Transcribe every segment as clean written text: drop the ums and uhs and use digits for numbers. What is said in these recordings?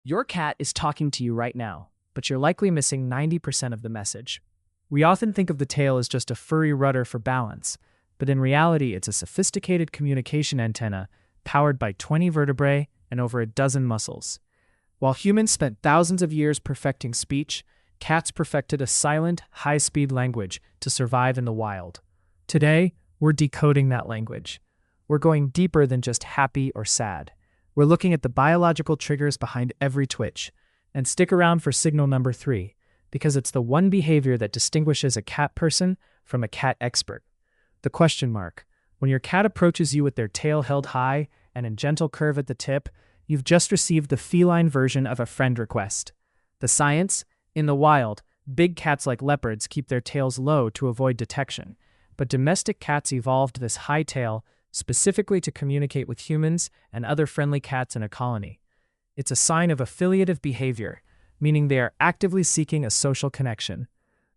Your cat is talking to you right now, but you're likely missing 90% of the message. We often think of the tail as just a furry rudder for balance, but in reality it's a sophisticated communication antenna powered by 20 vertebrae and over a dozen muscles. While humans spent thousands of years perfecting speech, cats perfected a silent, high-speed language to survive in the wild. Today, we're decoding that language. We're going deeper than just happy or sad. We're looking at the biological triggers behind every twitch. And stick around for signal number 3, because it's the one behavior that distinguishes a cat person from a cat expert. The question mark. When your cat approaches you with their tail held high and a gentle curve at the tip, you've just received the feline version of a friend request. The science? In the wild, big cats like leopards keep their tails low to avoid detection, but domestic cats evolved this high tail specifically to communicate with humans and other friendly cats in a colony. It's a sign of affiliative behavior, meaning they are actively seeking a social connection.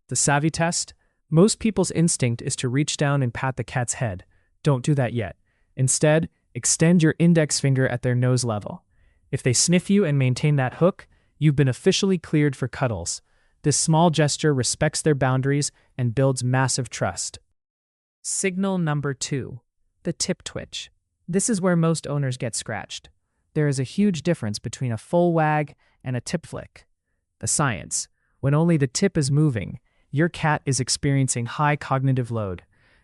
The savvy test? Most people's instinct is to reach down and pat the cat's head. Don't do that yet. Instead, extend your index finger at their nose level. If they sniff you and maintain that hook, you've been officially cleared for cuddles. This small gesture respects their boundaries and builds massive trust. Signal number 2. The tip twitch. This is where most owners get scratched. There is a huge difference between a full wag and a tip flick. The science. When only the tip is moving, your cat is experiencing high cognitive load.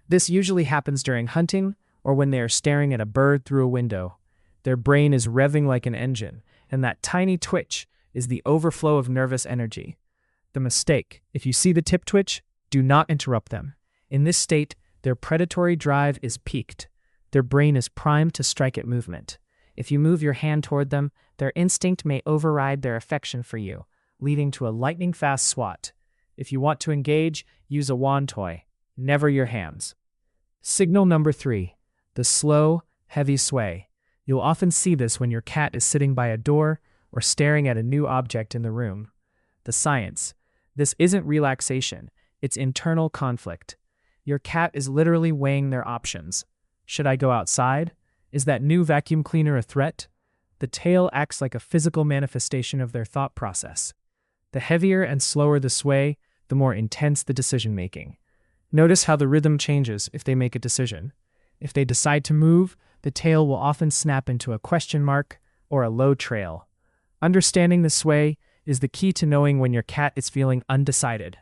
This usually happens during hunting or when they are staring at a bird through a window. Their brain is revving like an engine, and that tiny twitch is the overflow of nervous energy. The mistake: if you see the tip twitch, do not interrupt them. In this state, their predatory drive is peaked. Their brain is primed to strike at movement. If you move your hand toward them, their instinct may override their affection for you, leading to a lightning-fast swat. If you want to engage, use a wand toy, never your hands. Signal number 3. The slow, heavy sway. You'll often see this when your cat is sitting by a door or staring at a new object in the room. The science. This isn't relaxation, it's internal conflict. Your cat is literally weighing their options. Should I go outside? Is that new vacuum cleaner a threat? The tail acts like a physical manifestation of their thought process. The heavier and slower the sway, the more intense the decision-making. Notice how the rhythm changes if they make a decision. If they decide to move, the tail will often snap into a question mark or a low trail. Understanding the sway is the key to knowing when your cat is feeling undecided.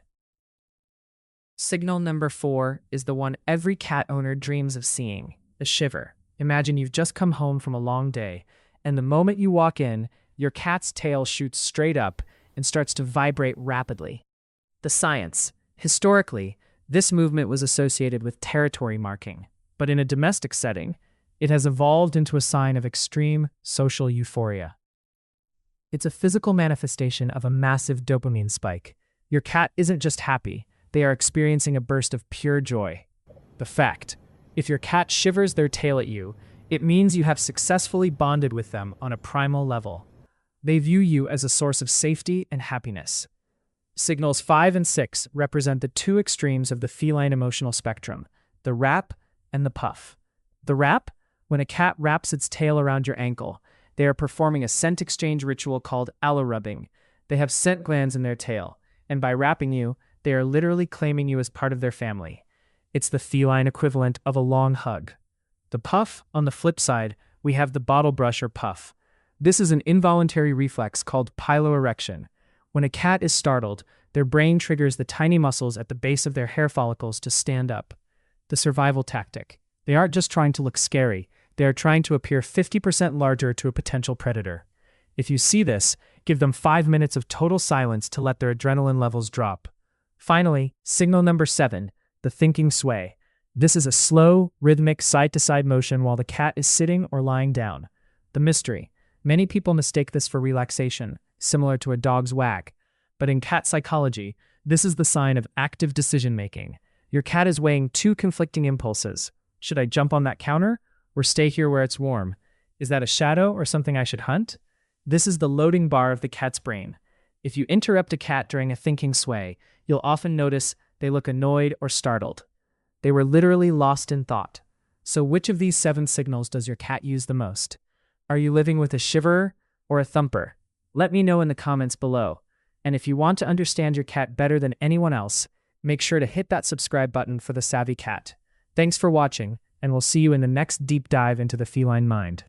Signal number 4 is the one every cat owner dreams of seeing, the shiver. Imagine you've just come home from a long day, and the moment you walk in, your cat's tail shoots straight up and starts to vibrate rapidly. The science. Historically, this movement was associated with territory marking, but in a domestic setting, it has evolved into a sign of extreme social euphoria. It's a physical manifestation of a massive dopamine spike. Your cat isn't just happy, they are experiencing a burst of pure joy. The fact: if your cat shivers their tail at you, it means you have successfully bonded with them on a primal level. They view you as a source of safety and happiness. Signals 5 and 6 represent the two extremes of the feline emotional spectrum, the wrap and the puff. The wrap: when a cat wraps its tail around your ankle, they are performing a scent exchange ritual called allo-rubbing. They have scent glands in their tail, and by wrapping you, they are literally claiming you as part of their family. It's the feline equivalent of a long hug. The puff: on the flip side, we have the bottle brush or puff. This is an involuntary reflex called piloerection. When a cat is startled, their brain triggers the tiny muscles at the base of their hair follicles to stand up. The survival tactic. They aren't just trying to look scary, they are trying to appear 50% larger to a potential predator. If you see this, give them 5 minutes of total silence to let their adrenaline levels drop. Finally, signal number 7, the thinking sway. This is a slow, rhythmic side-to-side motion while the cat is sitting or lying down. The mystery. Many people mistake this for relaxation, similar to a dog's wag. But in cat psychology, this is the sign of active decision-making. Your cat is weighing two conflicting impulses. Should I jump on that counter or stay here where it's warm? Is that a shadow or something I should hunt? This is the loading bar of the cat's brain. If you interrupt a cat during a thinking sway, you'll often notice they look annoyed or startled. They were literally lost in thought. So which of these 7 signals does your cat use the most? Are you living with a shiverer or a thumper? Let me know in the comments below. And if you want to understand your cat better than anyone else, make sure to hit that subscribe button for the Savvy Cat. Thanks for watching, and we'll see you in the next deep dive into the feline mind.